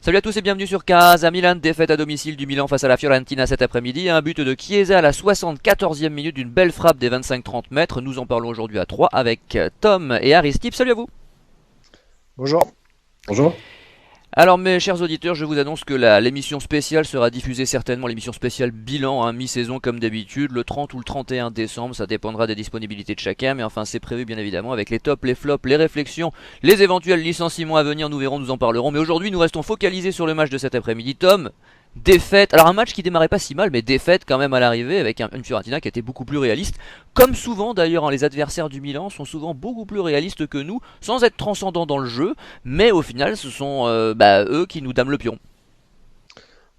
Salut à tous et bienvenue sur Casa Milan, défaite à domicile du Milan face à la Fiorentina cet après-midi. Un but de Chiesa à la 74e minute d'une belle frappe des 25-30 mètres. Nous en parlons aujourd'hui à 3 avec Tom et Aristide. Salut à vous. Bonjour. Bonjour. Alors mes chers auditeurs, je vous annonce que l'émission spéciale sera diffusée certainement, l'émission spéciale bilan, mi-saison comme d'habitude, le 30 ou le 31 décembre, ça dépendra des disponibilités de chacun, mais enfin c'est prévu bien évidemment avec les tops, les flops, les réflexions, les éventuels licenciements à venir, nous verrons, nous en parlerons, mais aujourd'hui nous restons focalisés sur le match de cet après-midi. Tom, défaite, alors un match qui démarrait pas si mal, mais défaite quand même à l'arrivée avec une Fiorentina qui était beaucoup plus réaliste, comme souvent d'ailleurs, les adversaires du Milan sont souvent beaucoup plus réalistes que nous, sans être transcendants dans le jeu, mais au final ce sont eux qui nous dament le pion.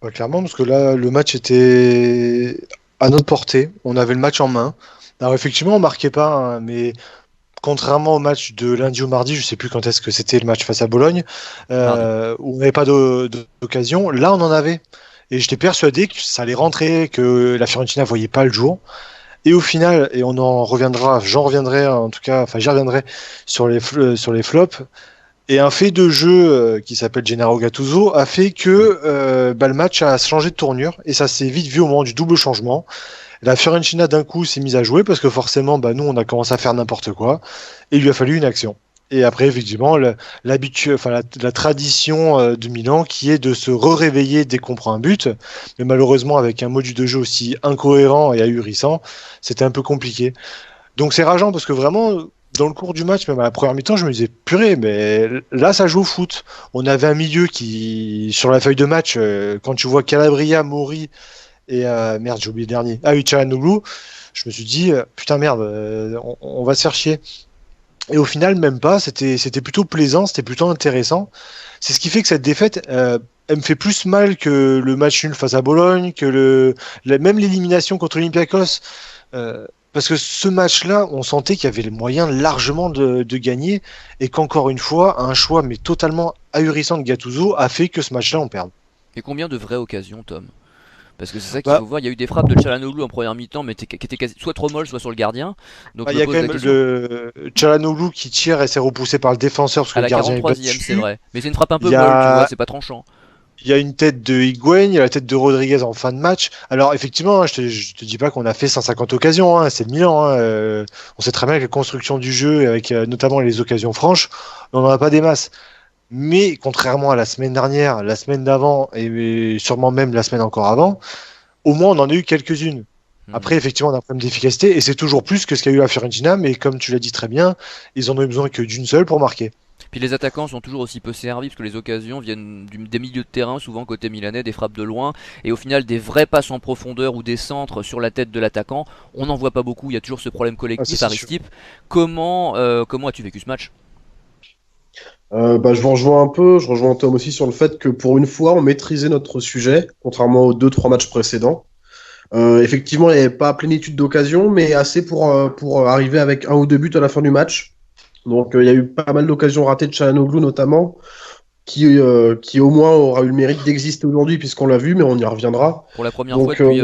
Bah, clairement, parce que là, le match était à notre portée. On avait le match en main. Alors, effectivement, on marquait pas, hein, mais contrairement au match de lundi ou mardi, je sais plus quand est-ce que c'était le match face à Bologne, Mardi. où on n'avait pas d'occasion. Là, on en avait. Et j'étais persuadé que ça allait rentrer, que la Fiorentina voyait pas le jour. Et au final, et on en reviendra, j'en reviendrai en tout cas, enfin j'y reviendrai sur les flops. Et un fait de jeu qui s'appelle Gennaro Gattuso a fait que le match a changé de tournure et ça s'est vite vu au moment du double changement. La Fiorentina d'un coup s'est mise à jouer parce que forcément nous on a commencé à faire n'importe quoi et il lui a fallu une action. Et après effectivement la tradition de Milan qui est de se réveiller dès qu'on prend un but, mais malheureusement avec un module de jeu aussi incohérent et ahurissant, c'était un peu compliqué. Donc c'est rageant parce que vraiment, dans le cours du match, même à la première mi-temps, je me disais, purée, mais là ça joue au foot. On avait un milieu qui, sur la feuille de match, quand tu vois Calabria, Mori et merde, j'ai oublié le dernier. Ah oui, Çalhanoğlu, je me suis dit, putain merde, on va se faire chier. Et au final, même pas, c'était plutôt plaisant, c'était plutôt intéressant. C'est ce qui fait que cette défaite, elle me fait plus mal que le match nul face à Bologne, que même l'élimination contre Olympiakos. Parce que ce match-là, on sentait qu'il y avait les moyens largement de gagner et qu'encore une fois, un choix mais totalement ahurissant de Gattuso a fait que ce match-là, on perde. Et combien de vraies occasions, Tom? Parce que c'est ça qu'il Bah, faut voir, il y a eu des frappes de Çalhanoğlu en première mi-temps, mais qui étaient soit trop molles, soit sur le gardien. Donc je il me y a quand pose la même question. le Çalhanoğlu qui tire et c'est repoussé par le défenseur parce que À le la gardien est pas 43e, c'est dessus. vrai. Mais c'est une frappe un Il peu y molle, tu vois, a, c'est pas tranchant. il y a une tête de Higuaín, il y a la tête de Rodriguez en fin de match. Alors effectivement, hein, je te dis pas qu'on a fait 150 occasions, hein, c'est Milan. Hein, on sait très bien que la construction du jeu, avec notamment les occasions franches, on n'en a pas des masses. Mais contrairement à la semaine dernière, la semaine d'avant et sûrement même la semaine encore avant, au moins on en a eu quelques-unes. Hmm. Après, effectivement, on a un problème d'efficacité et c'est toujours plus que ce qu'a eu la Fiorentina, mais comme tu l'as dit très bien, ils en ont eu besoin que d'une seule pour marquer. Puis les attaquants sont toujours aussi peu servis parce que les occasions viennent des milieux de terrain, souvent côté milanais, des frappes de loin, et au final des vraies passes en profondeur ou des centres sur la tête de l'attaquant, on n'en voit pas beaucoup. Il y a toujours ce problème Ah, ça, collectif. c'est sûr. Aristide, comment as-tu vécu ce match? Je vous rejoins un peu, je rejoins Tom aussi sur le fait que pour une fois, on maîtrisait notre sujet, contrairement aux deux, trois matchs précédents. Effectivement, il n'y avait pas plénitude d'occasions, mais assez pour arriver avec un ou deux buts à la fin du match. Donc, il y a eu pas mal d'occasions ratées de Çalhanoğlu notamment, qui au moins aura eu le mérite d'exister aujourd'hui, puisqu'on l'a vu, mais on y reviendra. Pour la première fois Donc, depuis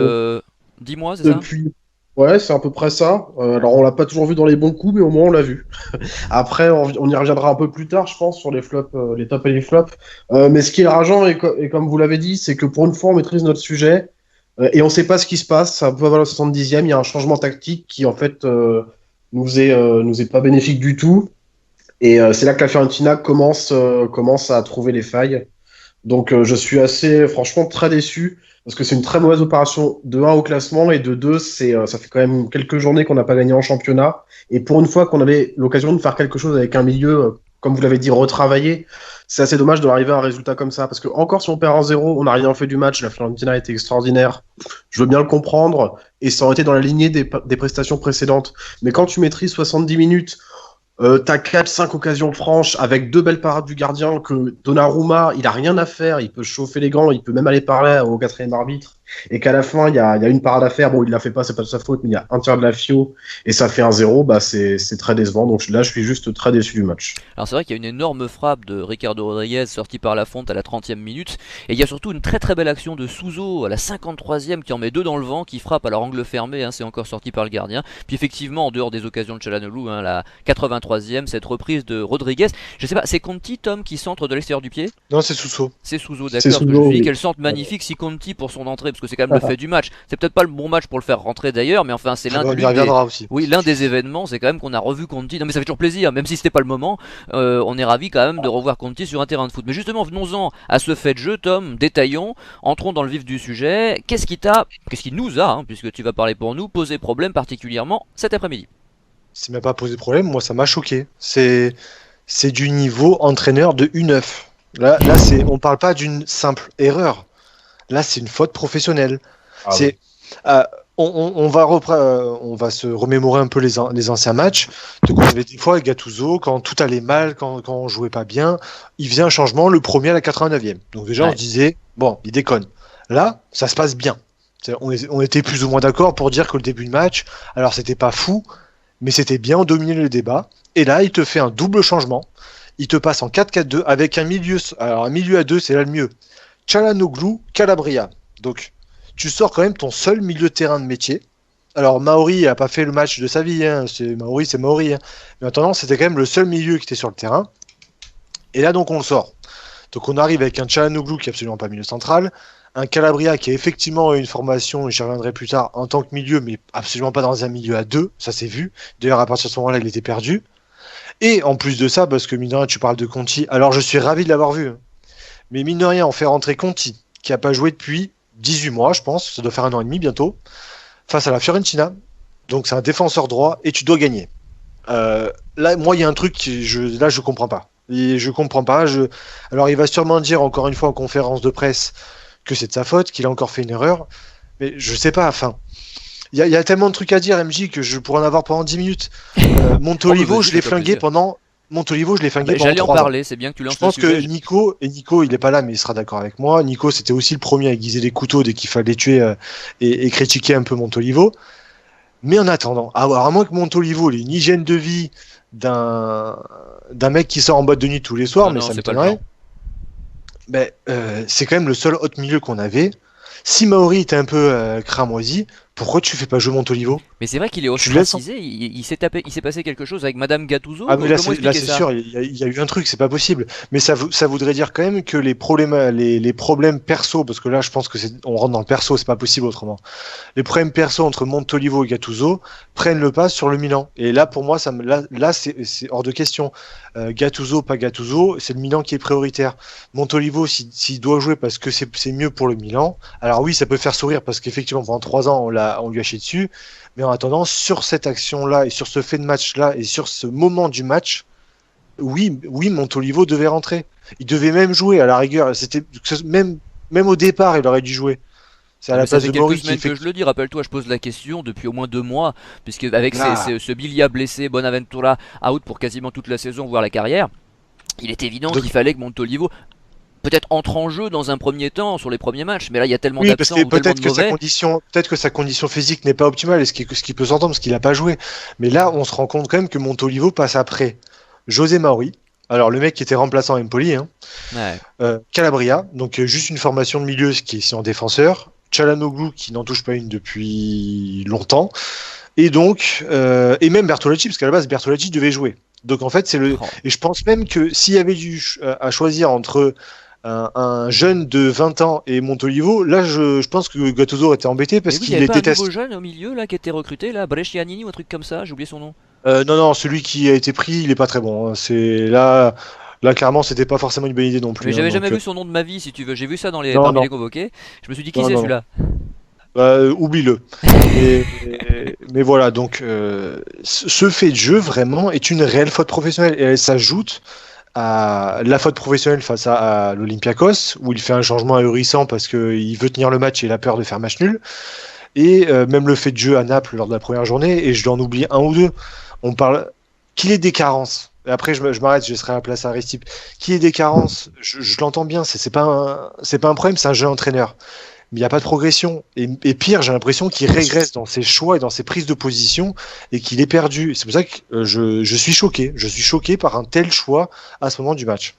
10 mois, c'est ça? depuis... Ouais, c'est à peu près ça. Alors, on l'a pas toujours vu dans les bons coups, mais au moins on l'a vu. Après, on y reviendra un peu plus tard, je pense, sur les flops, les tops et les flops. Mais ce qui est rageant, et comme vous l'avez dit, c'est que pour une fois, on maîtrise notre sujet et on ne sait pas ce qui se passe. Un peu avant le 70e, il y a un changement tactique qui, en fait, nous est pas bénéfique du tout. Et c'est là que la Fiorentina commence à trouver les failles. Donc, je suis assez, franchement, très déçu parce que c'est une très mauvaise opération de un au classement et de 2, ça fait quand même quelques journées qu'on n'a pas gagné en championnat. Et pour une fois qu'on avait l'occasion de faire quelque chose avec un milieu, comme vous l'avez dit, retravaillé, c'est assez dommage d'arriver à un résultat comme ça. Parce que encore si on perd en 0, on n'a rien fait du match, la Fiorentina a été extraordinaire. Je veux bien le comprendre et ça aurait été dans la lignée des prestations précédentes. Mais quand tu maîtrises 70 minutes, t'as 4-5 occasions franches avec deux belles parades du gardien que Donnarumma, il a rien à faire, il peut chauffer les gants, il peut même aller parler au quatrième arbitre. et qu'à la fin, il y a une parade à faire. Bon, il l'a fait pas, c'est pas de sa faute, mais il y a un tir de la FIO et ça fait 1-0. Bah, c'est très décevant. Donc là, je suis juste très déçu du match. Alors c'est vrai qu'il y a une énorme frappe de Ricardo Rodriguez sortie par Lafont à la 30e minute, et il y a surtout une très très belle action de Souzo à la 53e qui en met deux dans le vent, qui frappe à leur angle fermé, hein, c'est encore sorti par le gardien. Puis effectivement, en dehors des occasions de Çalhanoğlu, hein, la 83e, cette reprise de Rodriguez, je sais pas, c'est Conti, Tom, qui centre de l'extérieur du pied? Non, c'est Sousso. C'est Souzo, C'est d'accord, parce que je Souzo, me dis oui. qu'elle centre magnifique si Conti pour son entrée, parce que c'est quand même le fait du match. C'est peut-être pas le bon match pour le faire rentrer d'ailleurs, mais enfin c'est Ah bah, on y l'une des... reviendra aussi. Oui, l'un des événements, c'est quand même qu'on a revu Conti. Non mais ça fait toujours plaisir, même si c'était pas le moment. On est ravi quand même de revoir Conti sur un terrain de foot. Mais justement, venons-en à ce fait de jeu, Tom. Détaillons, entrons dans le vif du sujet. Qu'est-ce qui nous a, hein, puisque tu vas parler pour nous, posé problème particulièrement cet après-midi? C'est même pas posé problème, moi ça m'a choqué. C'est du niveau entraîneur de U9. Là on parle pas d'une simple erreur. Là, c'est une faute professionnelle. Ah C'est, euh, on va se remémorer un peu les anciens matchs. Donc, on avait des fois Gattuso, quand tout allait mal, quand on jouait pas bien, il faisait un changement, le premier à la 89e. Donc déjà, on Ouais. se disait, bon, il déconne. Là, ça se passe bien. On était plus ou moins d'accord pour dire que le début de match, alors c'était pas fou, mais c'était bien, on dominait le débat. Et là, il te fait un double changement. Il te passe en 4-4-2 avec un milieu. Alors, un milieu à deux, c'est là le mieux. Çalhanoğlu, Calabria. Donc, tu sors quand même ton seul milieu de terrain de métier. Alors, Maori n'a pas fait le match de sa vie. Hein. C'est Maori. Hein. Mais en attendant, c'était quand même le seul milieu qui était sur le terrain. Et là, donc, on le sort. Donc, on arrive avec un Çalhanoğlu qui est absolument pas milieu central. Un Calabria qui a effectivement une formation, et j'y reviendrai plus tard, en tant que milieu, mais absolument pas dans un milieu à deux. Ça s'est vu. D'ailleurs, à partir de ce moment-là, il était perdu. Et en plus de ça, parce que mine de rien, tu parles de Conti. Alors, je suis ravi de l'avoir vu. Hein. Mais mine de rien, on fait rentrer Conti, qui n'a pas joué depuis 18 mois, je pense, ça doit faire 1 an et demi bientôt, face à la Fiorentina. Donc c'est un défenseur droit et tu dois gagner. Là, moi, il y a un truc que je comprends pas. Et je comprends pas. Alors il va sûrement dire encore une fois en conférence de presse que c'est de sa faute, qu'il a encore fait une erreur. Mais je sais pas, enfin. Il y a tellement de trucs à dire, MJ, que je pourrais en avoir pendant 10 minutes. Montolivo, vas-y, je l'ai fais-toi flingué plaisir. pendant. Montolivo, je l'ai flingué pendant J'allais en 3 ans. parler, c'est bien que tu lances Je pense le que sujet. Nico, il est pas là, mais il sera d'accord avec moi. Nico, c'était aussi le premier à aiguiser les couteaux dès qu'il fallait tuer et critiquer un peu Montolivo. Mais en attendant, à moins que Montolivo ait une hygiène de vie d'un mec qui sort en boîte de nuit tous les soirs, Non, mais non, ça c'est pas le m'étonnerait. genre. Ben, c'est quand même le seul haut milieu qu'on avait. Si Maori était un peu cramoisi, pourquoi tu fais pas jouer Montolivo? Mais c'est vrai qu'il est Tu laisses en- ostracisé, il s'est passé quelque chose avec Madame Gattuso. Ah mais là Comment c'est expliquer ça? sûr, il y a eu un truc, c'est pas possible. Mais ça voudrait dire quand même que les problèmes perso, parce que là je pense que on rentre dans le perso, c'est pas possible autrement. Les problèmes perso entre Montolivo et Gattuso prennent le pas sur le Milan. Et là pour moi là c'est hors de question. Gattuso pas Gattuso, c'est le Milan qui est prioritaire. Montolivo s'il doit jouer parce que c'est mieux pour le Milan. Alors oui, ça peut faire sourire parce qu'effectivement pendant 3 ans on lui a chié dessus. Mais en attendant, sur cette action-là et sur ce fait de match-là et sur ce moment du match, oui, Montolivo devait rentrer. Il devait même jouer à la rigueur. Même au départ, il aurait dû jouer. C'est à Ah, la mais ça place fait de quelques Mori qui semaines fait. que je le dis, rappelle-toi, je pose la question depuis au moins 2 mois, puisque avec Ah. ce Bilia blessé, Bonaventura out pour quasiment toute la saison, voire la carrière, il est évident Donc- qu'il fallait que Montolivo peut-être entre en jeu dans un premier temps sur les premiers matchs, mais là il y a tellement Oui, parce d'absents que ou tellement de mauvais. peut-être que sa condition physique n'est pas optimale, et ce qui peut s'entendre parce qu'il n'a pas joué. Mais là, on se rend compte quand même que Montolivo passe après José Mauri. Alors le mec qui était remplaçant à Empoli, hein. Ouais. Calabria, donc juste une formation de milieu qui est ici en défenseur. Çalhanoğlu qui n'en touche pas une depuis longtemps. Et donc, et même Bertolacci, parce qu'à la base Bertolacci devait jouer. Donc en fait, Oh. et je pense même que s'il y avait dû à choisir entre un jeune de 20 ans et Montolivo, là je pense que Gattuso était embêté parce Mais oui, il y qu'il avait les pas un déteste. nouveau jeune au milieu là qui était recruté là, Brescianini ou un truc comme ça, j'ai oublié son nom. Non, celui qui a été pris, il est pas très bon. Hein. Là clairement, c'était pas forcément une bonne idée non plus. Mais Hein, j'avais donc, jamais vu son nom de ma vie si tu veux, j'ai vu ça Non, parmi non. les convoqués. Je me suis dit qui Non, c'est non. celui-là? Oublie-le. Mais voilà, donc ce fait de jeu vraiment est une réelle faute professionnelle et elle s'ajoute à la faute professionnelle face à l'Olympiakos où il fait un changement ahurissant parce qu'il veut tenir le match et il a peur de faire match nul. Et même le fait de jeu à Naples lors de la première journée, et je dois en oublier un ou deux. On parle qu'il ait des carences. Et après, je m'arrête, je laisserai la place à Aristide. Qu'il ait des carences, je l'entends bien, c'est pas un problème, c'est un jeu entraîneur. mais il n'y a pas de progression. Et pire, j'ai l'impression qu'il régresse dans ses choix et dans ses prises de position et qu'il est perdu. C'est pour ça que je suis choqué. Je suis choqué par un tel choix à ce moment du match.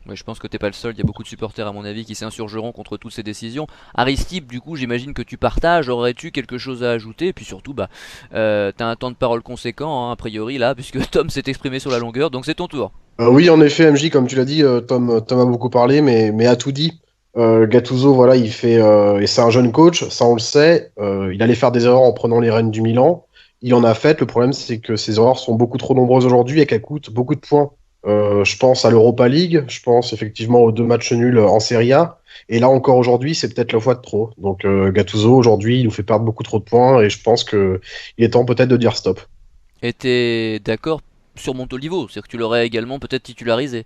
Ouais, je pense que t'es pas le seul, il y a beaucoup de supporters à mon avis qui s'insurgeront contre toutes ces décisions. Aristide, du coup j'imagine que tu partages, aurais-tu quelque chose à ajouter? Et puis surtout, t'as un temps de parole conséquent, hein, a priori là, puisque Tom s'est exprimé sur la longueur, donc c'est ton tour. Oui, en effet, MJ, comme tu l'as dit, Tom a beaucoup parlé, mais a tout dit. Gattuso, voilà, il fait, et c'est un jeune coach, ça on le sait. Il allait faire des erreurs en prenant les rênes du Milan. Il en a fait. Le problème, c'est que ces erreurs sont beaucoup trop nombreuses aujourd'hui et qu'elles coûtent beaucoup de points. Je pense à l'Europa League, je pense effectivement aux 2 matchs nuls en Serie A. Et là encore aujourd'hui, c'est peut-être la fois de trop. Donc Gattuso, aujourd'hui, il nous fait perdre beaucoup trop de points et je pense que il est temps peut-être de dire stop. Et t'es d'accord sur Montolivo, c'est-à-dire que tu l'aurais également peut-être titularisé.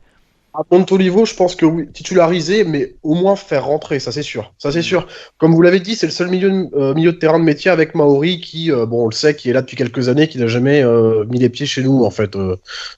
À Montolivo, je pense que oui, titularisé, mais au moins faire rentrer, ça c'est sûr. Ça c'est Hmm. sûr. Comme vous l'avez dit, c'est le seul milieu de terrain de métier avec Maori qui, bon, on le sait, qui est là depuis quelques années, qui n'a jamais mis les pieds chez nous, en fait,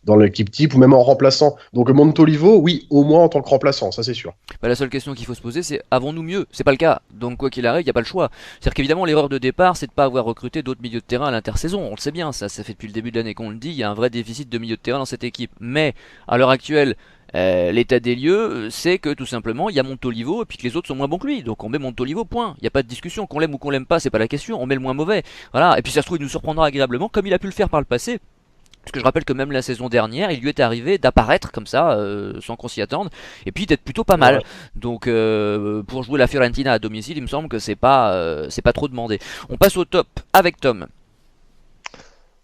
dans l'équipe type ou même en remplaçant. Donc Montolivo, oui, au moins en tant que remplaçant, ça c'est sûr. Bah, la seule question qu'il faut se poser, c'est avons-nous mieux? C'est pas le cas. Donc quoi qu'il arrive, il n'y a pas le choix. C'est-à-dire qu'évidemment, l'erreur de départ, c'est de pas avoir recruté d'autres milieux de terrain à l'intersaison. On le sait bien, ça fait depuis le début de l'année qu'on le dit. Il y a un vrai déficit de milieu de terrain dans cette équipe. Mais à l'heure actuelle, l'état des lieux, c'est que tout simplement, il y a Montolivo et puis que les autres sont moins bons que lui. Donc on met Montolivo, point. Il n'y a pas de discussion. Qu'on l'aime ou qu'on l'aime pas, c'est pas la question. On met le moins mauvais. Voilà. Et puis ça se trouve, il nous surprendra agréablement, comme il a pu le faire par le passé. Parce que je rappelle que même la saison dernière, il lui est arrivé d'apparaître comme ça, sans qu'on s'y attende, et puis d'être plutôt pas mal. Ouais. Donc pour jouer la Fiorentina à domicile, il me semble que c'est pas trop demandé. On passe au top avec Tom.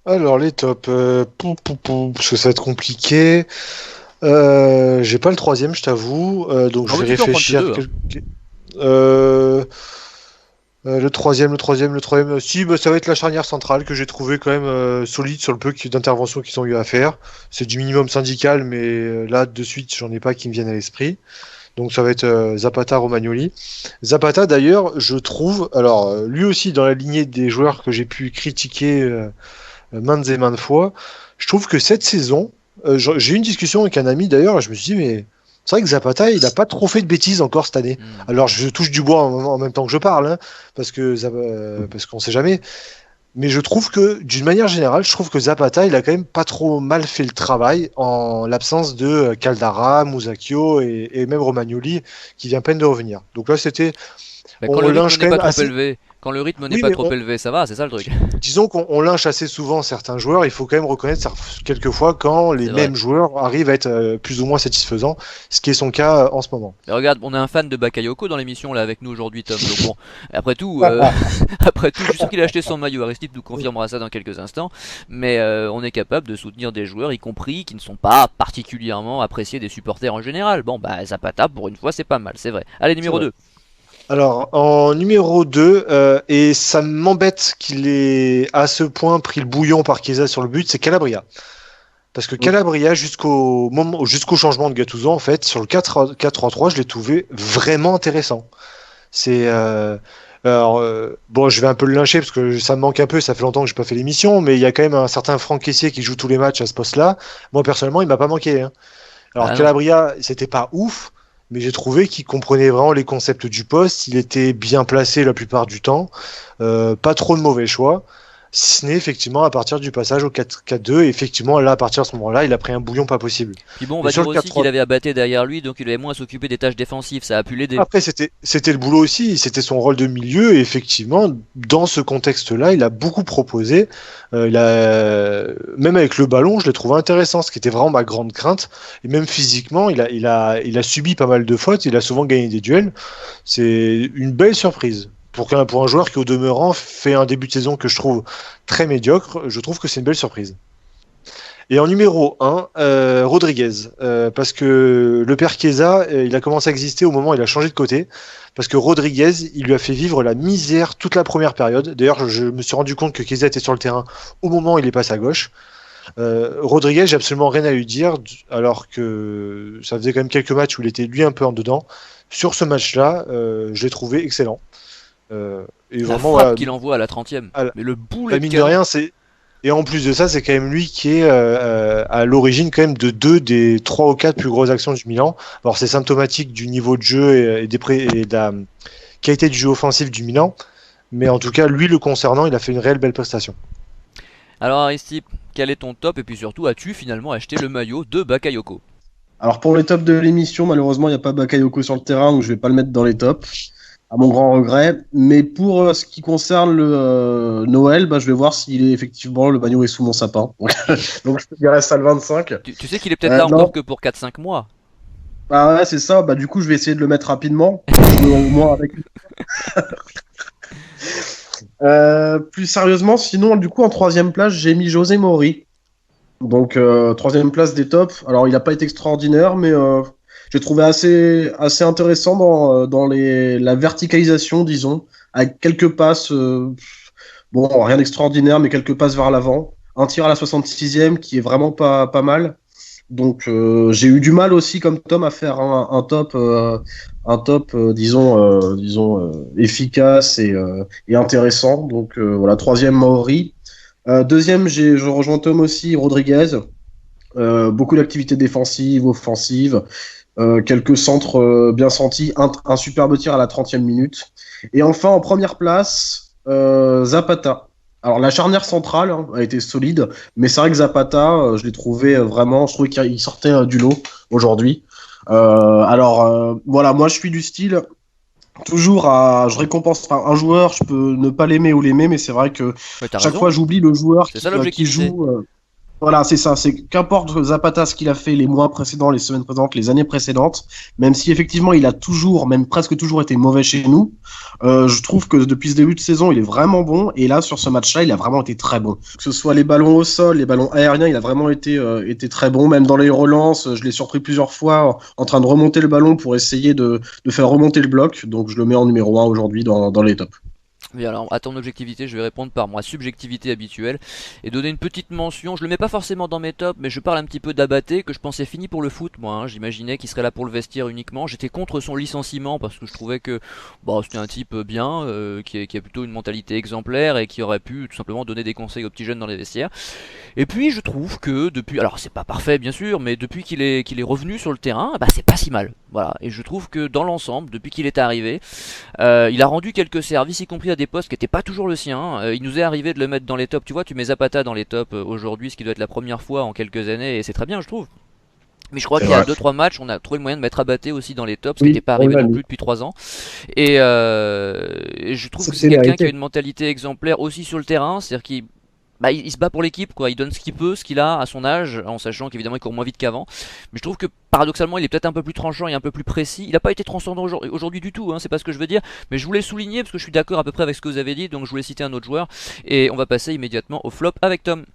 Alors les tops, parce que ça va être compliqué. J'ai pas le troisième, je t'avoue. Donc Ah je oui, vais tu peux en prendre que réfléchir. deux, hein. Euh, le troisième. Si, bah, ça va être la charnière centrale que j'ai trouvé quand même solide sur le peu d'interventions qu'ils ont eu à faire. C'est du minimum syndical, mais là de suite, j'en ai pas qui me viennent à l'esprit. Donc ça va être Zapata, Romagnoli. Zapata d'ailleurs, je trouve, alors lui aussi dans la lignée des joueurs que j'ai pu critiquer maintes et maintes fois, je trouve que cette saison, j'ai eu une discussion avec un ami d'ailleurs, et je me suis dit, mais c'est vrai que Zapata, il n'a pas trop fait de bêtises encore cette année. Hmm. Alors je touche du bois en même temps que je parle, hein, parce qu'on sait jamais. Mais je trouve que, d'une manière générale, je trouve que Zapata, il a quand même pas trop mal fait le travail en l'absence de Caldara, Musacchio et même Romagnoli qui vient à peine de revenir. Donc là, Bah, quand on le rythme lynche n'est quand pas même trop assez. élevé, quand le rythme n'est Oui, pas mais trop élevé, ça va, c'est ça le truc. disons qu'on lynche assez souvent certains joueurs. Il faut quand même reconnaître quelquefois quand les C'est vrai. mêmes joueurs arrivent à être plus ou moins satisfaisants, ce qui est son cas en ce moment. Mais regarde, on a un fan de Bakayoko dans l'émission là avec nous aujourd'hui, Tom. Donc bon, après tout, après tout, je suis sûr qu'il a acheté son maillot. Aristide nous confirmera ça dans quelques instants. Mais on est capable de soutenir des joueurs, y compris qui ne sont pas particulièrement appréciés des supporters en général. Bon, bah Zapata, pour une fois, c'est pas mal, c'est vrai. Allez, C'est numéro vrai. 2. Alors, en numéro 2, et ça m'embête qu'il ait à ce point pris le bouillon par Chiesa sur le but, c'est Calabria. Parce que Calabria, jusqu'au changement de Gattuso, en fait, sur le 4-3-3, je l'ai trouvé vraiment intéressant. C'est alors bon, je vais un peu le lyncher parce que ça me manque un peu, ça fait longtemps que j'ai pas fait l'émission, mais il y a quand même un certain Franck Caissier qui joue tous les matchs à ce poste-là. Moi personnellement, il m'a pas manqué, hein. Alors Ah non. Calabria, c'était pas ouf, mais j'ai trouvé qu'il comprenait vraiment les concepts du poste, il était bien placé la plupart du temps, pas trop de mauvais choix. Si ce n'est effectivement à partir du passage au 4-4-2, et effectivement là à partir de ce moment-là, il a pris un bouillon pas possible. Puis bon, on Mais va sur dire le aussi 4-3. qu'il avait Abaté derrière lui, donc il avait moins à s'occuper des tâches défensives. Ça a pu l'aider. Après, c'était le boulot aussi, c'était son rôle de milieu, et effectivement, dans ce contexte-là, il a beaucoup proposé. Même avec le ballon, je l'ai trouvé intéressant, ce qui était vraiment ma grande crainte. Et même physiquement, il a subi pas mal de fautes, il a souvent gagné des duels. C'est une belle surprise. Pour un joueur qui, au demeurant, fait un début de saison que je trouve très médiocre, je trouve que c'est une belle surprise. Et en numéro 1, Rodriguez. Parce que le père Chiesa, il a commencé à exister au moment où il a changé de côté. Parce que Rodriguez, il lui a fait vivre la misère toute la première période. D'ailleurs, je me suis rendu compte que Chiesa était sur le terrain au moment où il est passé à gauche. Rodriguez, j'ai absolument rien à lui dire, alors que ça faisait quand même quelques matchs où il était lui un peu en dedans. Sur ce match-là, je l'ai trouvé excellent. Et La vraiment, frappe qu'il envoie à la 30e. à la- Mais le boulet de mine de canon. rien, et en plus de ça, c'est quand même lui qui est à l'origine quand même de 2 des 3 ou 4 plus grosses actions du Milan. Alors c'est symptomatique du niveau de jeu et des qualité du jeu offensif du Milan. Mais en tout cas, lui, le concernant, il a fait une réelle belle prestation. Alors Aristide, quel est ton top et puis surtout as-tu finalement acheté le maillot de Bakayoko? Alors pour les tops de l'émission, malheureusement, il n'y a pas Bakayoko sur le terrain, donc je vais pas le mettre dans les tops, à mon grand regret. Mais pour ce qui concerne le Noël, bah, je vais voir s'il est effectivement le maillot est sous mon sapin. Donc je te dirais ça le 25. Tu sais qu'il est peut-être là Non. encore que pour 4-5 mois. Bah ouais, c'est ça. Bah du coup, je vais essayer de le mettre rapidement, pour jouer au moins avec. Plus sérieusement, sinon, du coup, en troisième place, j'ai mis José Mori. Donc, troisième place des tops. Alors, il n'a pas été extraordinaire, mais j'ai trouvé assez intéressant dans la verticalisation, disons, avec quelques passes, bon, rien d'extraordinaire, mais quelques passes vers l'avant. Un tir à la 66e qui est vraiment pas mal. Donc, j'ai eu du mal aussi, comme Tom, à faire un top, disons, efficace et intéressant. Donc, voilà, troisième Maori. Deuxième, je rejoins Tom aussi, Rodriguez. Beaucoup d'activités défensives, offensives, quelques centres bien sentis, un superbe tir à la 30e minute. Et enfin, en première place, Zapata. Alors, la charnière centrale a été solide, mais c'est vrai que Zapata, je l'ai trouvé vraiment, je trouvais qu'il sortait du lot aujourd'hui. Voilà, moi je suis du style, je récompense un joueur, je peux ne pas l'aimer ou l'aimer, mais c'est vrai que Ouais, t'as chaque raison. fois j'oublie le joueur C'est ça qui l'objectivité. joue. Voilà, c'est ça. C'est qu'importe Zapata ce qu'il a fait les mois précédents, les semaines précédentes, les années précédentes, même si effectivement il a toujours, même presque toujours été mauvais chez nous, je trouve que depuis ce début de saison, il est vraiment bon. Et là, sur ce match-là, il a vraiment été très bon. Que ce soit les ballons au sol, les ballons aériens, il a vraiment été très bon. Même dans les relances, je l'ai surpris plusieurs fois en train de remonter le ballon pour essayer de faire remonter le bloc. Donc je le mets en numéro 1 aujourd'hui dans les tops. Mais alors, à ton objectivité, je vais répondre par ma subjectivité habituelle et donner une petite mention. Je le mets pas forcément dans mes tops, mais je parle un petit peu d'Abaté que je pensais fini pour le foot. Moi, j'imaginais qu'il serait là pour le vestiaire uniquement. J'étais contre son licenciement parce que je trouvais que c'était un type bien, qui a plutôt une mentalité exemplaire et qui aurait pu tout simplement donner des conseils aux petits jeunes dans les vestiaires. Et puis je trouve que depuis, alors c'est pas parfait bien sûr, mais depuis qu'il est revenu sur le terrain, bah c'est pas si mal. Voilà. Et je trouve que dans l'ensemble, depuis qu'il est arrivé, il a rendu quelques services, y compris à des postes qui n'étaient pas toujours le sien. Il nous est arrivé de le mettre dans les tops. Tu vois, tu mets Zapata dans les tops aujourd'hui, ce qui doit être la première fois en quelques années, et c'est très bien, je trouve. Mais je crois C'est qu'il y a vrai. 2-3 matchs, on a trouvé le moyen de mettre Abaté aussi dans les tops, ce qui Oui, n'était pas on arrivé l'a non mis. plus depuis 3 ans. Et je trouve que c'est C'était quelqu'un mérité. qui a une mentalité exemplaire aussi sur le terrain, c'est-à-dire qu'il il se bat pour l'équipe, quoi. Il donne ce qu'il peut, ce qu'il a à son âge, en sachant qu'évidemment il court moins vite qu'avant. Mais je trouve que paradoxalement, il est peut-être un peu plus tranchant et un peu plus précis. Il n'a pas été transcendant aujourd'hui du tout, c'est pas ce que je veux dire. Mais je voulais le souligner parce que je suis d'accord à peu près avec ce que vous avez dit, donc je voulais citer un autre joueur. Et on va passer immédiatement au flop avec Tom.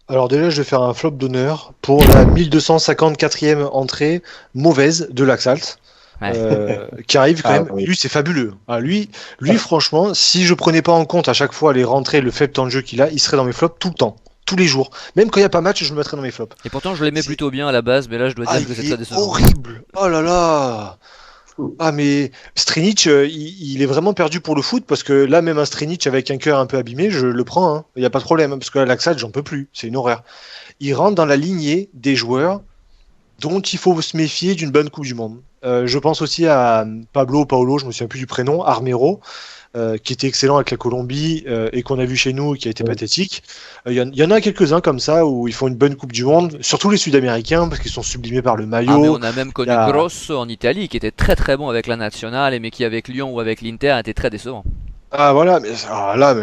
Alors déjà, je vais faire un flop d'honneur pour la 1254e entrée mauvaise de Laxalt. Ouais. Qui arrive quand Ah, même. oui. Lui, c'est fabuleux. Ah, lui, franchement, si je prenais pas en compte à chaque fois les rentrées, le faible temps de jeu qu'il a, il serait dans mes flops tout le temps, tous les jours. Même quand il n'y a pas match, je le mettrais dans mes flops. Et pourtant, je l'aimais C'est- plutôt bien à la base, mais là, je dois Ah, dire que c'est il très est décevant. horrible. Oh là là. Ah, mais Strinic, il est vraiment perdu pour le foot parce que là, même un Strinic avec un cœur un peu abîmé, je le prends. Il n'y a pas de problème. Parce que là, Laxalt, j'en peux plus. C'est une horreur. Il rentre dans la lignée des joueurs dont il faut se méfier d'une bonne Coupe du Monde. Je pense aussi à Paolo, je me souviens plus du prénom, Armero, qui était excellent avec la Colombie et qu'on a vu chez nous, qui a été Ouais. pathétique. Y en a quelques-uns comme ça où ils font une bonne Coupe du Monde, surtout les Sud-Américains parce qu'ils sont sublimés par le Ah mais maillot. on a même Il connu y a- Grosso en Italie qui était très très bon avec la nationale mais qui avec Lyon ou avec l'Inter était très décevant. Ah voilà, mais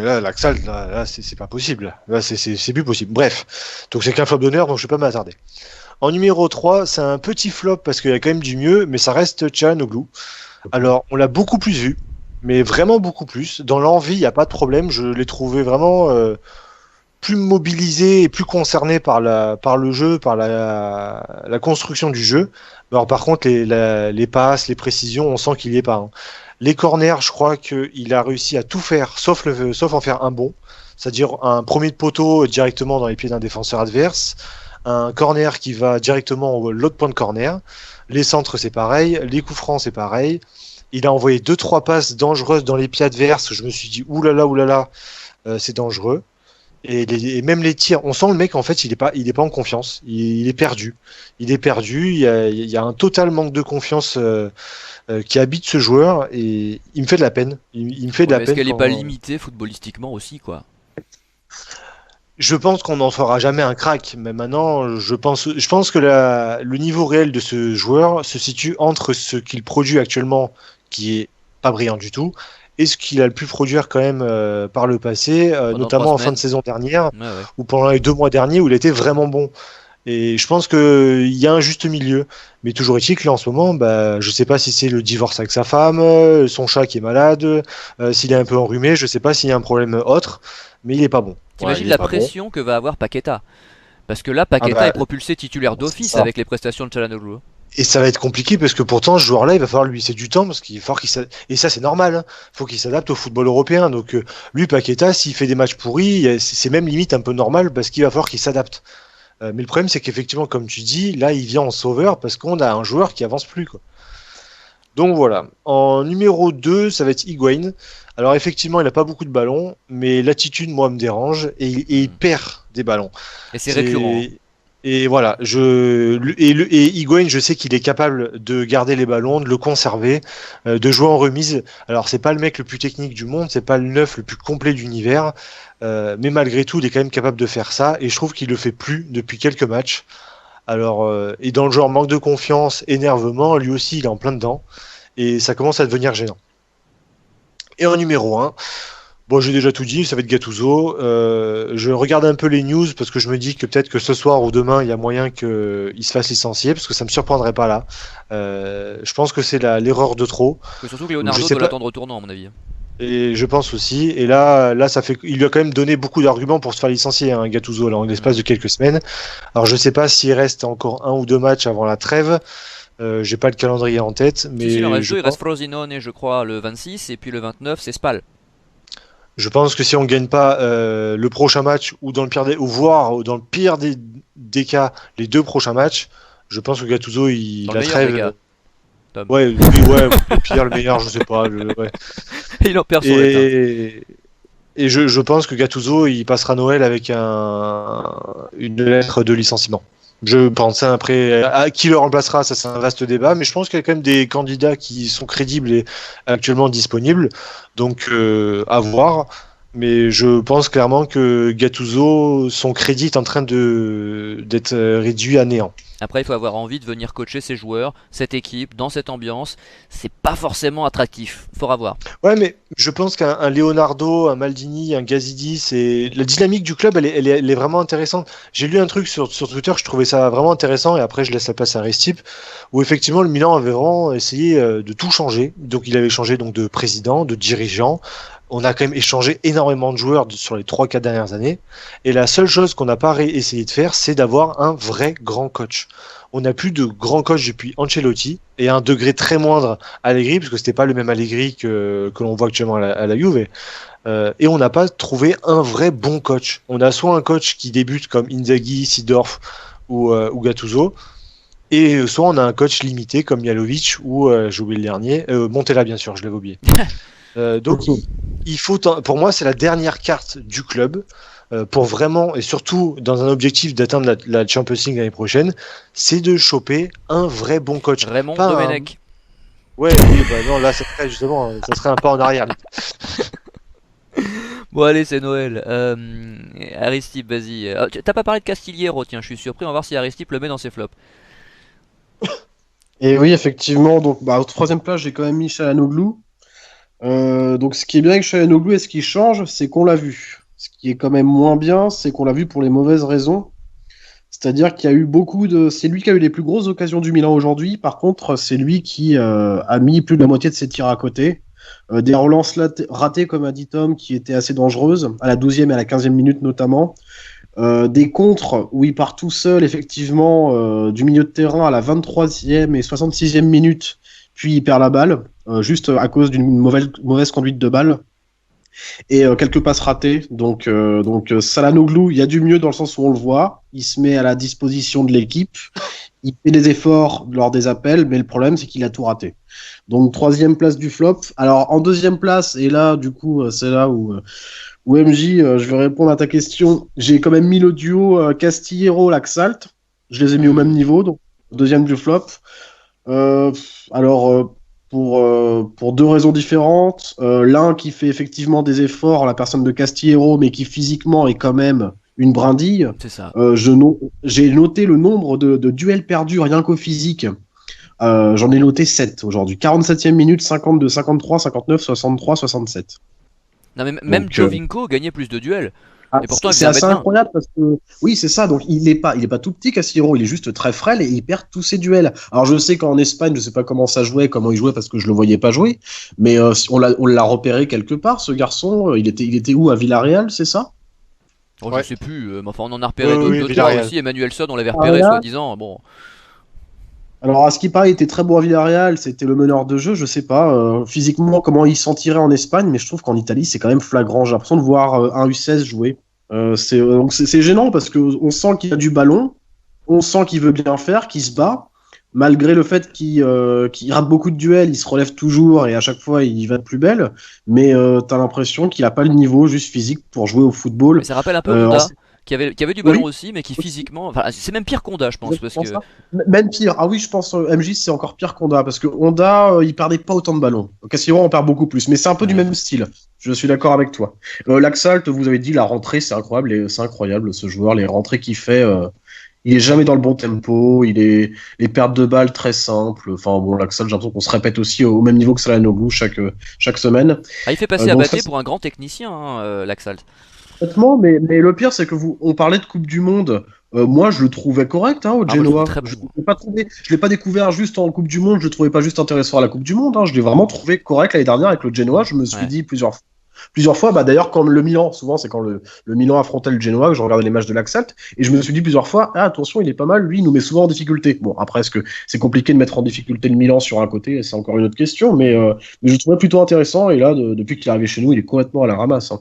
là, Laxalt, là, c'est pas possible. Là, c'est plus possible. Bref, donc c'est qu'un flop d'honneur, donc je vais pas m'attarder. En numéro 3, c'est un petit flop parce qu'il y a quand même du mieux, mais ça reste Çalhanoğlu. Alors, on l'a beaucoup plus vu, mais vraiment beaucoup plus. Dans l'envie, il n'y a pas de problème. Je l'ai trouvé vraiment plus mobilisé et plus concerné par le jeu, par la construction du jeu. Alors, par contre, les passes, les précisions, on sent qu'il n'y est pas. Les corners, je crois qu'il a réussi à tout faire, sauf en faire un bon. C'est-à-dire un premier de poteau directement dans les pieds d'un défenseur adverse, un corner qui va directement à l'autre point de corner. Les centres, c'est pareil. Les coups francs, c'est pareil. Il a envoyé 2-3 passes dangereuses dans les pieds adverses. Je me suis dit, oulala, c'est dangereux. Et même les tirs, on sent le mec en fait, il est pas en confiance, il est perdu. Il est perdu, il y a un total manque de confiance qui habite ce joueur et il me fait de la peine. Il me fait de Ouais, la mais est-ce peine qu'elle est quand pas limitée footballistiquement aussi, quoi? je pense qu'on n'en fera jamais un crack, mais maintenant je pense que le niveau réel de ce joueur se situe entre ce qu'il produit actuellement, qui est pas brillant du tout, et ce qu'il a le pu produire quand même par le passé, Pendant trois notamment en fin de semaines. saison dernière Ouais, ouais. ou pendant les 2 mois derniers où il était vraiment bon. Et je pense qu'il y a un juste milieu. Mais toujours est-il que là, en ce moment, bah, je sais pas si c'est le divorce avec sa femme, son chat qui est malade, s'il est un peu enrhumé, je sais pas s'il y a un problème autre, mais il est pas bon. Voilà, T'imagines il est la pas bon. pression que va avoir Paqueta? Parce que là, Ah Paqueta est bah, propulsé titulaire c'est d'office ça. avec les prestations de Çalhanoğlu. Et ça va être compliqué parce que pourtant, ce joueur-là, il va falloir lui laisser du temps parce qu'il va falloir et ça, c'est normal, hein. Faut qu'il s'adapte au football européen. Donc, lui, Paqueta, s'il fait des matchs pourris, c'est même limite un peu normal parce qu'il va falloir qu'il s'adapte. Mais le problème, c'est qu'effectivement, comme tu dis, là, il vient en sauveur parce qu'on a un joueur qui avance plus, quoi. Donc voilà. En numéro 2, ça va être Higuaín. Alors effectivement, il n'a pas beaucoup de ballons, mais l'attitude, moi, me dérange et il Hmm. perd des ballons. Et c'est récurrent, hein. Et voilà, et Higuaín, je sais qu'il est capable de garder les ballons, de le conserver, de jouer en remise. Alors c'est pas le mec le plus technique du monde, c'est pas le neuf le plus complet d'univers, mais malgré tout, il est quand même capable de faire ça. Et je trouve qu'il le fait plus depuis quelques matchs. Alors et dans le genre manque de confiance, énervement, lui aussi, il est en plein dedans, et ça commence à devenir gênant. Et en numéro un. Bon, j'ai déjà tout dit, ça va être Gattuso. Je regarde un peu les news parce que je me dis que peut-être que ce soir ou demain, il y a moyen qu'il se fasse licencier parce que ça me surprendrait pas là. Je pense que c'est l'erreur de trop. Que surtout que Donc je Leonardo sais doit pas. l'attendre au tournant, à mon avis. Et je pense aussi. Et là, ça fait. Il lui a quand même donné beaucoup d'arguments pour se faire licencier, hein, Gattuso, là, en l'espace Hmm. de quelques semaines. Alors je sais pas s'il reste encore un ou deux matchs avant la trêve. J'ai pas le calendrier en tête, Si, si, il en mais reste deux. Il reste Frosinone, je crois, le 26, et puis le 29, c'est Spal. je pense que si on gagne pas le prochain match ou dans le pire ou voire dans le pire des cas les deux prochains matchs, je pense que Gattuso Dans il le la meilleur des trêve. cas, Tom. Ouais, oui, ouais, le pire, le meilleur, je sais pas. Ouais. Il en perd son latin. Et je pense que Gattuso il passera Noël avec une lettre de licenciement. Je pense après à qui le remplacera, ça c'est un vaste débat, mais je pense qu'il y a quand même des candidats qui sont crédibles et actuellement disponibles, donc à voir. Mais je pense clairement que Gattuso, son crédit est en train d'être réduit à néant. Après, il faut avoir envie de venir coacher ses joueurs, cette équipe, dans cette ambiance. C'est pas forcément attractif. Faudra voir. Ouais, mais je pense qu'un Leonardo, un Maldini, un Gazidis, c'est la dynamique du club, elle est vraiment intéressante. J'ai lu un truc sur Twitter, je trouvais ça vraiment intéressant, et après je laisse la place à Restip, où effectivement le Milan avait vraiment essayé de tout changer. Donc il avait changé donc de président, de dirigeant. On a quand même échangé énormément de joueurs sur les 3-4 dernières années. Et la seule chose qu'on n'a pas essayé de faire, c'est d'avoir un vrai grand coach. On n'a plus de grand coach depuis Ancelotti, et à un degré très moindre Allegri, parce que c'était pas le même Allegri que l'on voit actuellement à la Juve. Et on n'a pas trouvé un vrai bon coach. On a soit un coach qui débute comme Inzaghi, Seedorf ou Gattuso, et soit on a un coach limité comme Jalovic ou, j'ai oublié le dernier, Montella bien sûr, je l'avais oublié. Donc il faut, pour moi, c'est la dernière carte du club pour vraiment, et surtout dans un objectif d'atteindre la Champions League l'année prochaine, c'est de choper un vrai bon coach. Raymond Pas Domenech. Ouais, oui, bah non, là, ça serait justement, ça serait un pas en arrière. Bon, allez, c'est Noël. Aristide, vas-y. T'as pas parlé de Castillero, tiens, je suis surpris. On va voir si Aristide le met dans ses flops. Et oui, effectivement, donc au troisième place, j'ai quand même mis Çalhanoğlu. Donc ce qui est bien avec Çalhanoğlu et ce qui change, c'est qu'on l'a vu. Ce qui est quand même moins bien, c'est qu'on l'a vu pour les mauvaises raisons. C'est-à-dire qu'il y a eu c'est lui qui a eu les plus grosses occasions du Milan aujourd'hui. Par contre, c'est lui qui a mis plus de la moitié de ses tirs à côté. Des relances ratées, comme a dit Tom, qui étaient assez dangereuses, à la 12e et à la 15e minute notamment. Des contres où il part tout seul, effectivement, du milieu de terrain à la 23e et 66e minute, puis il perd la balle, juste à cause d'une mauvaise conduite de balle. Et quelques passes ratées. Donc Çalhanoğlu, il y a du mieux dans le sens où on le voit. Il se met à la disposition de l'équipe. Il fait des efforts lors des appels, mais le problème, c'est qu'il a tout raté. Donc, troisième place du flop. Alors, en deuxième place, et là, du coup, c'est là où Ou MJ, je vais répondre à ta question. J'ai quand même mis le duo Castillero-Laxalt. Je les ai mis au même niveau, donc deuxième du flop. Alors, pour deux raisons différentes. L'un qui fait effectivement des efforts, la personne de Castillero, mais qui physiquement est quand même une brindille. C'est ça. J'ai noté le nombre de duels perdus rien qu'au physique. J'en ai noté 7 aujourd'hui. 47e minute, 52, 53, 59, 63, 67. Non, mais même Donc, Jovinko gagnait plus de duels. Et pourtant, il c'est faisait assez 1m20. incroyable parce que oui, c'est ça. Donc il est pas tout petit Casemiro, il est juste très frêle et il perd tous ses duels. Alors je sais qu'en Espagne, je sais pas comment ça jouait, comment il jouait parce que je le voyais pas jouer, mais on l'a repéré quelque part. Ce garçon, il était où à Villarreal, c'est ça? Oh, Ouais. je sais plus, mais enfin, on en a repéré Oui, deux, oui, trois Villarreal. aussi. Emmanuel Sod, on l'avait repéré, Villarreal. soi-disant. Bon, Alors à ce qui paraît, il était très bon à Villarreal, c'était le meneur de jeu. Je sais pas physiquement comment il s'en tirait en Espagne, mais je trouve qu'en Italie, c'est quand même flagrant. J'ai l'impression de voir un U16 jouer. Donc c'est gênant parce que on sent qu'il a du ballon, on sent qu'il veut bien faire, qu'il se bat, malgré le fait qu'il rate beaucoup de duels, il se relève toujours et à chaque fois il va de plus belle, mais t'as l'impression qu'il a pas le niveau juste physique pour jouer au mais football. ça rappelle un peu En- Honda, qui avait du ballon Oui, aussi, mais qui physiquement. Enfin, c'est même pire qu'Honda, je pense, parce exactement que. ça. Même pire. Ah oui, je pense MJ c'est encore pire qu'Honda parce que Honda il perdait pas autant de ballons. Casemiro en perd beaucoup plus, mais c'est un peu du Ouais. même style. Je suis d'accord avec toi. Laxalt, vous avez dit la rentrée, c'est incroyable, c'est incroyable ce joueur, les rentrées qu'il fait. Il est jamais dans le bon tempo, les pertes de balles très simples. Enfin bon, Laxalt, j'ai l'impression qu'on se répète aussi au même niveau que Çalhanoğlu chaque semaine. Ah, il fait passer Donc ça, Abaté pour un grand technicien, hein, Laxalt. honnêtement, mais le pire, c'est que on parlait de Coupe du Monde. Moi, je le trouvais correct au Ah, moi, je le trouve Genoa. très bon. Je l'ai pas découvert juste en Coupe du Monde. Je le trouvais pas juste intéressant à la Coupe du Monde. Je l'ai vraiment trouvé correct l'année dernière avec le Genoa. Je me suis Ouais. dit plusieurs fois. Bah d'ailleurs, quand le Milan, souvent c'est quand le Milan affrontait le Genoa que je regardais les matchs de l'Axalt et je me suis dit plusieurs fois, ah attention, il est pas mal. Lui, il nous met souvent en difficulté. Bon, après, est-ce que c'est compliqué de mettre en difficulté le Milan sur un côté? C'est encore une autre question. Mais je le trouvais plutôt intéressant. Et là, depuis qu'il est arrivé chez nous, il est complètement à la ramasse.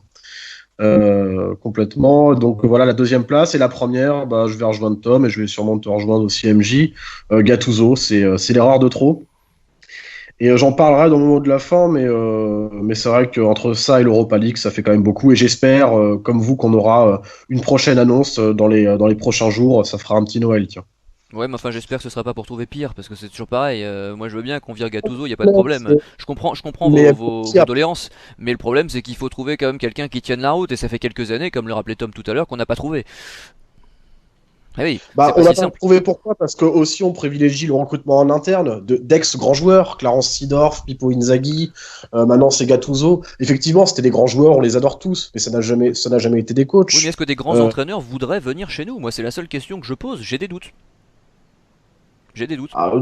Complètement. Donc voilà la deuxième place et la première, bah, je vais rejoindre Tom et je vais sûrement te rejoindre aussi MJ. Gattuso, c'est l'erreur de trop. Et j'en parlerai dans mon mot de la fin, mais c'est vrai qu'entre ça et l'Europa League, ça fait quand même beaucoup. Et j'espère, comme vous, qu'on aura une prochaine annonce dans les prochains jours. Ça fera un petit Noël, tiens. Ouais, mais enfin, j'espère que ce sera pas pour trouver pire, parce que c'est toujours pareil. Moi, je veux bien qu'on vire Gattuso, y a pas de problème. Je comprends Mais vos doléances, mais le problème, c'est qu'il faut trouver quand même quelqu'un qui tienne la route, et ça fait quelques années, comme le rappelait Tom tout à l'heure, qu'on n'a pas trouvé. Ah oui, c'est bah, pas on n'a si pas simple. trouvé pourquoi, parce que aussi on privilégie le recrutement en interne d'ex-grands joueurs, Clarence Seedorf, Pippo Inzaghi, maintenant c'est Gattuso. Effectivement, c'était des grands joueurs, on les adore tous, mais ça n'a jamais été des Oui, mais coachs. est-ce que des grands Euh, entraîneurs voudraient venir chez nous? Moi, c'est la seule question que je pose. J'ai des doutes. J'ai des doutes. ah,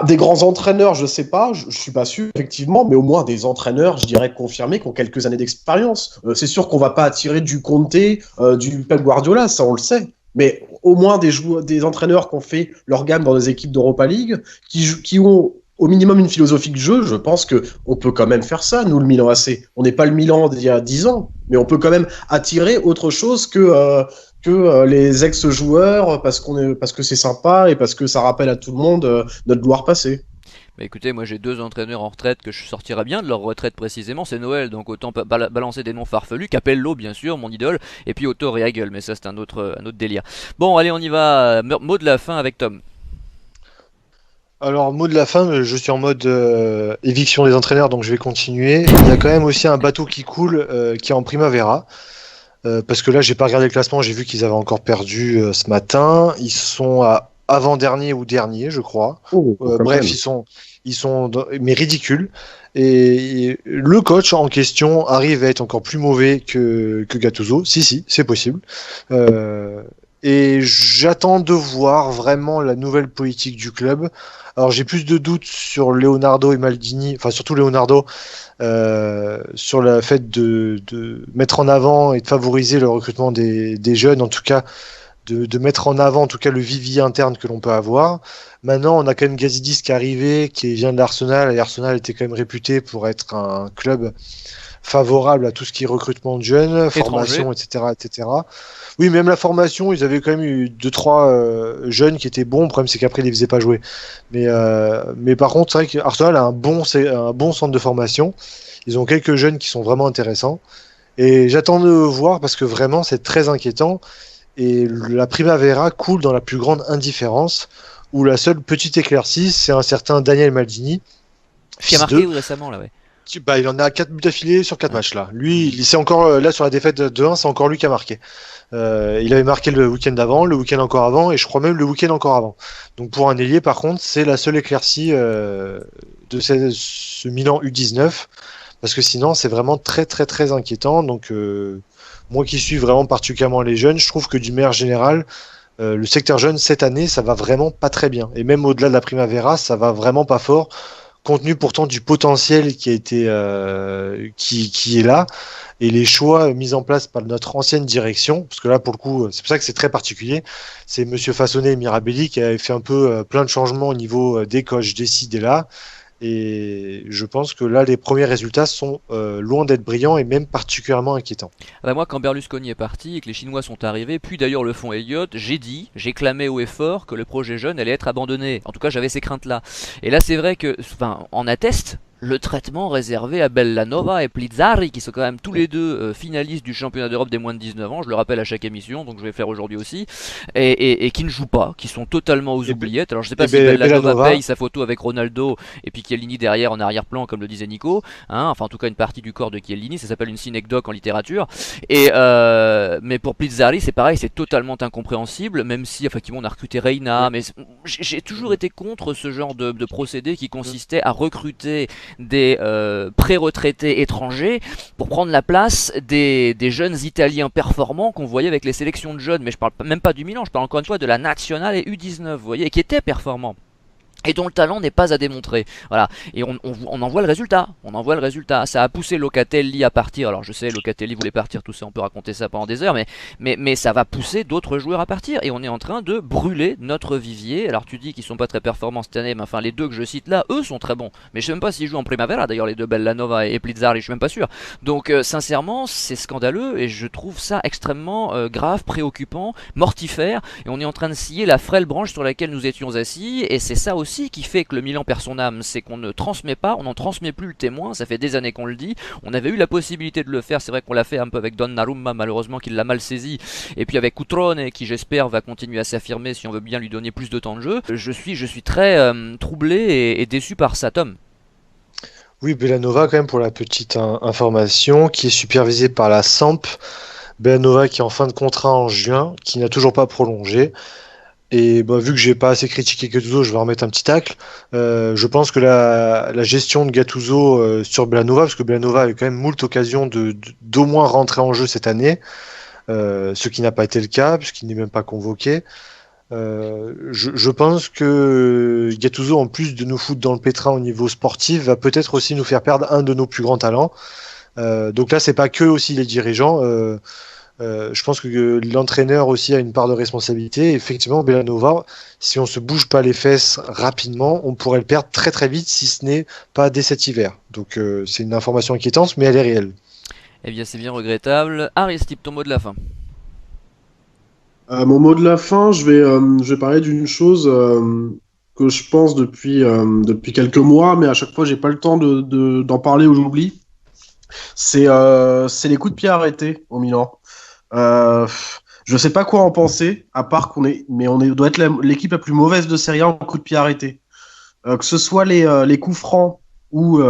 des grands entraîneurs, je sais pas, je suis pas sûr, effectivement, mais au moins des entraîneurs, je dirais confirmés, qui ont quelques années d'expérience. C'est sûr qu'on va pas attirer du Conte, du Pep Guardiola, ça on le sait. Mais au moins des entraîneurs qui ont fait leur gamme dans des équipes d'Europa League, qui ont au minimum une philosophie de jeu, je pense que on peut quand même faire ça, nous, le Milan AC. On n'est pas le Milan d'il y a 10 ans, mais on peut quand même attirer autre chose que les ex-joueurs parce que c'est sympa et parce que ça rappelle à tout le monde notre gloire passée. Bah écoutez, moi j'ai deux entraîneurs en retraite que je sortirais bien de leur retraite précisément, c'est Noël, donc autant balancer des noms farfelus. Capello, bien sûr, mon idole, et puis Otto Rehagel, mais ça c'est un autre délire. Bon, allez, on y va. Mot de la fin avec Tom. Alors, mot de la fin, je suis en mode éviction des entraîneurs, donc je vais continuer. Il y a quand même aussi un bateau qui coule, qui est en Primavera. Parce que là, j'ai pas regardé le classement, j'ai vu qu'ils avaient encore perdu ce matin. Ils sont à avant-dernier ou dernier, je crois. Oh, quand Bref, même. mais ridicules. Et le coach en question arrive à être encore plus mauvais que Gattuso. Si, c'est possible. Euh, et j'attends de voir vraiment la nouvelle politique du club. Alors j'ai plus de doutes sur Leonardo et Maldini, enfin surtout Leonardo, sur le fait de mettre en avant et de favoriser le recrutement des jeunes, en tout cas de mettre en avant en tout cas le vivier interne que l'on peut avoir. Maintenant, on a quand même Gazidis qui est arrivé, qui vient de l'Arsenal, et Arsenal était quand même réputé pour être un club favorable à tout ce qui est recrutement de jeunes, Étranger. formation, etc., etc. Oui, même la formation, ils avaient quand même eu deux trois jeunes qui étaient bons. Le problème, c'est qu'après, ils les faisaient pas jouer. Mais par contre, c'est vrai qu'Arsenal a un bon centre de formation. Ils ont quelques jeunes qui sont vraiment intéressants. Et j'attends de voir parce que vraiment c'est très inquiétant. Et la Primavera coule dans la plus grande indifférence, où la seule petite éclaircie, c'est un certain Daniel Maldini, Qui a fils marqué de. récemment, là, ouais. Bah, il en a 4 buts d'affilée sur 4 Ouais. matchs là. Lui, c'est encore là sur la défaite de 1, c'est encore lui qui a marqué. Il avait marqué le week-end d'avant, le week-end encore avant, et je crois même le week-end encore avant. Donc pour un ailier, par contre, c'est la seule éclaircie de ce Milan U19, parce que sinon c'est vraiment très très très inquiétant. Donc moi qui suis vraiment particulièrement les jeunes, je trouve que d'une manière générale, le secteur jeune cette année, ça va vraiment pas très bien. Et même au-delà de la Primavera, ça va vraiment pas fort, compte tenu pourtant du potentiel qui a été qui est là et les choix mis en place par notre ancienne direction, parce que là pour le coup c'est pour ça que c'est très particulier, c'est Monsieur Fassonnet et Mirabelli qui avaient fait un peu plein de changements au niveau des coachs, des idées là, et je pense que là les premiers résultats sont loin d'être brillants et même particulièrement inquiétants. Ah bah moi, quand Berlusconi est parti et que les Chinois sont arrivés, puis d'ailleurs le fonds Elliott, j'ai clamé haut et fort que le projet jeune allait être abandonné. En tout cas, j'avais ces craintes-là. Et là, c'est vrai que, enfin, on atteste le traitement réservé à Bellanova et Plizzari, qui sont quand même tous les deux finalistes du championnat d'Europe des moins de 19 ans, je le rappelle à chaque émission, donc je vais le faire aujourd'hui aussi, et qui ne jouent pas, qui sont totalement aux Et, oubliettes. Alors je sais pas et si Bellanova Bellanova, paye sa photo avec Ronaldo et puis Chiellini derrière en arrière-plan, comme le disait Nico, hein, enfin en tout cas une partie du corps de Chiellini, ça s'appelle une synecdoque en littérature. Mais pour Plizzari, c'est pareil, c'est totalement incompréhensible, même si effectivement on a recruté Reina, mais j'ai toujours été contre ce genre de procédé qui consistait à recruter des pré-retraités étrangers pour prendre la place des jeunes Italiens performants qu'on voyait avec les sélections de jeunes. Mais je parle même pas du Milan, je parle encore une fois de la Nazionale et U19, vous voyez, et qui étaient performants et dont le talent n'est pas à démontrer. Voilà. Et on en voit le résultat. On en voit le résultat. Ça a poussé Locatelli à partir. Alors je sais, Locatelli voulait partir, tout ça, on peut raconter ça pendant des heures, mais ça va pousser d'autres joueurs à partir. Et on est en train de brûler notre vivier. Alors tu dis qu'ils sont pas très performants cette année, mais enfin les deux que je cite là, eux sont très bons. Mais je sais même pas s'ils jouent en Primavera, d'ailleurs les deux Bellanova et Plizzari, je suis même pas sûr. Donc sincèrement, c'est scandaleux et je trouve ça extrêmement grave, préoccupant, mortifère. Et on est en train de scier la frêle branche sur laquelle nous étions assis. Et c'est ça aussi qui fait que le Milan perd son âme, c'est qu'on ne transmet pas, on n'en transmet plus le témoin, ça fait des années qu'on le dit, on avait eu la possibilité de le faire, c'est vrai qu'on l'a fait un peu avec Donnarumma, malheureusement qu'il l'a mal saisi, et puis avec Cutrone, qui j'espère va continuer à s'affirmer si on veut bien lui donner plus de temps de jeu. Je suis très troublé et déçu par ça, Tom. oui, Bellanova quand même pour la petite information, qui est supervisé par la Samp. Bellanova qui est en fin de contrat en juin, qui n'a toujours pas prolongé. Et bah, vu que j'ai pas assez critiqué Gattuso, je vais remettre un petit tacle. Je pense que la gestion de Gattuso sur Bellanova, parce que Bellanova a eu quand même moult occasions d'au moins rentrer en jeu cette année, ce qui n'a pas été le cas, puisqu'il n'est même pas convoqué. Je pense que Gattuso, en plus de nous foutre dans le pétrin au niveau sportif, va peut-être aussi nous faire perdre un de nos plus grands talents. Donc là, c'est pas que aussi les dirigeants. Je pense que l'entraîneur aussi a une part de responsabilité. Effectivement, Bellanova, si on se bouge pas les fesses rapidement, on pourrait le perdre très très vite, si ce n'est pas dès cet hiver. Donc c'est une information inquiétante, mais elle est réelle. Eh bien c'est bien regrettable. Aristide, ton mot de la fin. Mon mot de la fin, je vais parler d'une chose que je pense depuis quelques mois, mais à chaque fois, j'ai pas le temps d'en parler ou j'oublie. C'est les coups de pied arrêtés au Milan. Euh, je sais pas quoi en penser, à part doit être l'équipe la plus mauvaise de Serie A en coups de pied arrêtés. Que ce soit les coups francs ou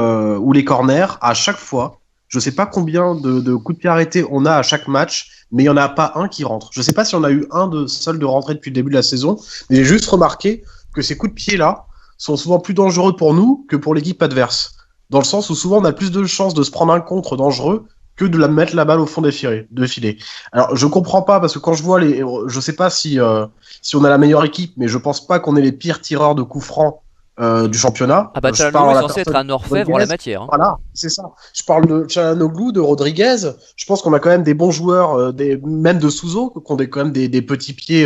les corners, à chaque fois, je sais pas combien de coups de pied arrêtés on a à chaque match, mais il y en a pas un qui rentre. Je sais pas si on a eu un de seul de rentrée depuis le début de la saison, mais j'ai juste remarqué que ces coups de pied là sont souvent plus dangereux pour nous que pour l'équipe adverse. Dans le sens où souvent on a plus de chances de se prendre un contre dangereux que de mettre la balle au fond des filets. Alors je comprends pas parce que quand je vois je sais pas si on a la meilleure équipe, mais je pense pas qu'on ait les pires tireurs de coups francs du championnat. Ah bah Je parle Çalhanoğlu en est la censé être personne un de orfèvre en la Rodriguez. matière, hein. Voilà, c'est ça. Je parle de Çalhanoğlu, de Rodriguez. Je pense qu'on a quand même des bons joueurs, même de Souzo, qui ont quand même des petits pieds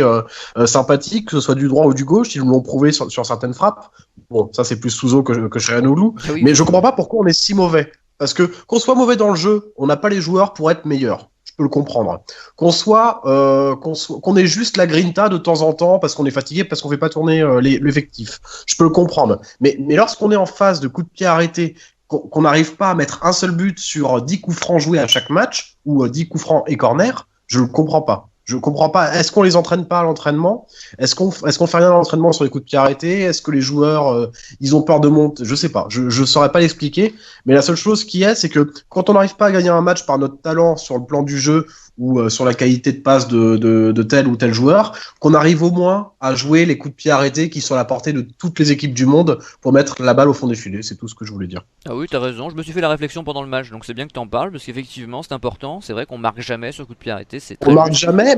sympathiques, que ce soit du droit ou du gauche. Ils l'ont prouvé sur certaines frappes. Bon, ça c'est plus Souzo que Çalhanoğlu. Ah oui, Mais je comprends pas pourquoi on est si mauvais. Parce que qu'on soit mauvais dans le jeu, on n'a pas les joueurs pour être meilleurs. Je peux le comprendre. Qu'on ait juste la grinta de temps en temps parce qu'on est fatigué, parce qu'on fait pas tourner l'effectif. Je peux le comprendre. Mais lorsqu'on est en phase de coups de pied arrêtés qu'on n'arrive pas à mettre un seul but sur 10 coups francs joués à chaque match, ou 10 coups francs et corner, je le comprends pas. Je comprends pas. Est-ce qu'on les entraîne pas à l'entraînement? Est-ce qu'on fait rien à l'entraînement sur les coups de pied arrêtés? Est-ce que les joueurs, ils ont peur de monter? Je sais pas. Je saurais pas l'expliquer. Mais la seule chose qui est, c'est que quand on n'arrive pas à gagner un match par notre talent sur le plan du jeu ou sur la qualité de passe de tel ou tel joueur, qu'on arrive au moins à jouer les coups de pied arrêtés qui sont à la portée de toutes les équipes du monde pour mettre la balle au fond des filets. C'est tout ce que je voulais dire. Ah oui, t'as raison, je me suis fait la réflexion pendant le match, donc c'est bien que t'en parles, parce qu'effectivement c'est important, c'est vrai qu'on marque jamais sur coup de pied arrêté, c'est On très marque juste. jamais,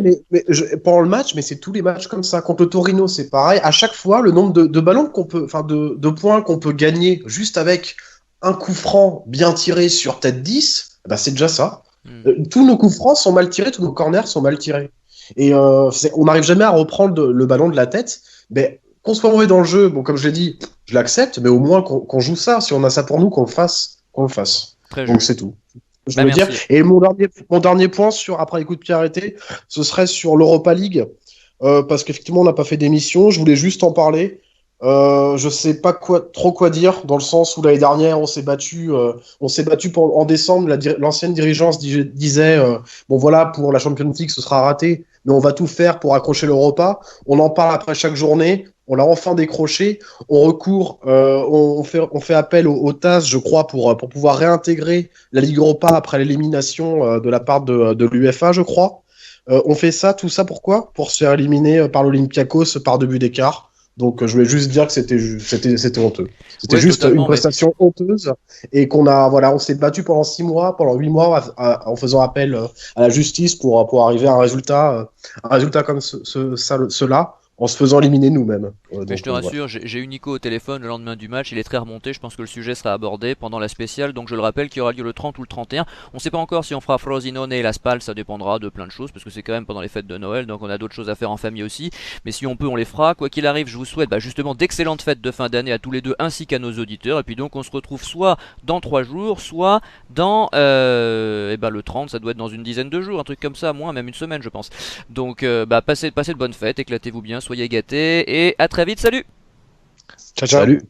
pendant le match, mais c'est tous les matchs comme ça. Contre le Torino, c'est pareil. À chaque fois, le nombre de ballons qu'on peut, enfin de points qu'on peut gagner juste avec un coup franc bien tiré sur tête 10, bah c'est déjà ça. Hmm. Tous nos coups francs sont mal tirés, tous nos corners sont mal tirés. Et on n'arrive jamais à reprendre le ballon de la tête. Mais qu'on soit mauvais dans le jeu, bon, comme je l'ai dit, je l'accepte, mais au moins qu'on joue ça. Si on a ça pour nous, qu'on le fasse, qu'on le fasse. Très Donc juste. c'est tout. Je Bah veux dire. merci. Et mon dernier point sur après les coups de pied arrêtés, ce serait sur l'Europa League, parce qu'effectivement on n'a pas fait d'émission. Je voulais juste en parler. Je sais pas trop quoi dire dans le sens où l'année dernière on s'est battu en décembre. L'ancienne dirigeance disait bon voilà, pour la Champions League ce sera raté, mais on va tout faire pour accrocher l'Europa. On en parle après chaque journée. On l'a enfin décroché. On fait appel au TAS, je crois, pour pouvoir réintégrer la Ligue Europa après l'élimination de la part de l'UEFA, je crois. On fait ça, tout ça pourquoi? Pour se faire éliminer par l'Olympiakos par 2 buts d'écart. Donc je voulais juste dire que c'était honteux. C'était Ouais, juste une totalement, mais prestation honteuse et on s'est battu pendant 6 mois, pendant 8 mois en faisant appel à la justice pour arriver à un résultat comme cela, en se faisant éliminer nous-mêmes. Mais je te Voilà. rassure, j'ai eu Nico au téléphone le lendemain du match, il est très remonté, je pense que le sujet sera abordé pendant la spéciale, donc je le rappelle qu'il y aura lieu le 30 ou le 31. On sait pas encore si on fera Frosinone et la Spal, ça dépendra de plein de choses, parce que c'est quand même pendant les fêtes de Noël, donc on a d'autres choses à faire en famille aussi. Mais si on peut, on les fera. Quoi qu'il arrive, je vous souhaite justement d'excellentes fêtes de fin d'année à tous les deux, ainsi qu'à nos auditeurs. Et puis donc on se retrouve soit dans 3 jours, soit dans le 30, ça doit être dans une dizaine de jours, un truc comme ça, moins, même une semaine je pense. Donc passez de bonnes fêtes, éclatez-vous bien, soyez gâtés, et à très vite, salut! Ciao, ciao. Salut.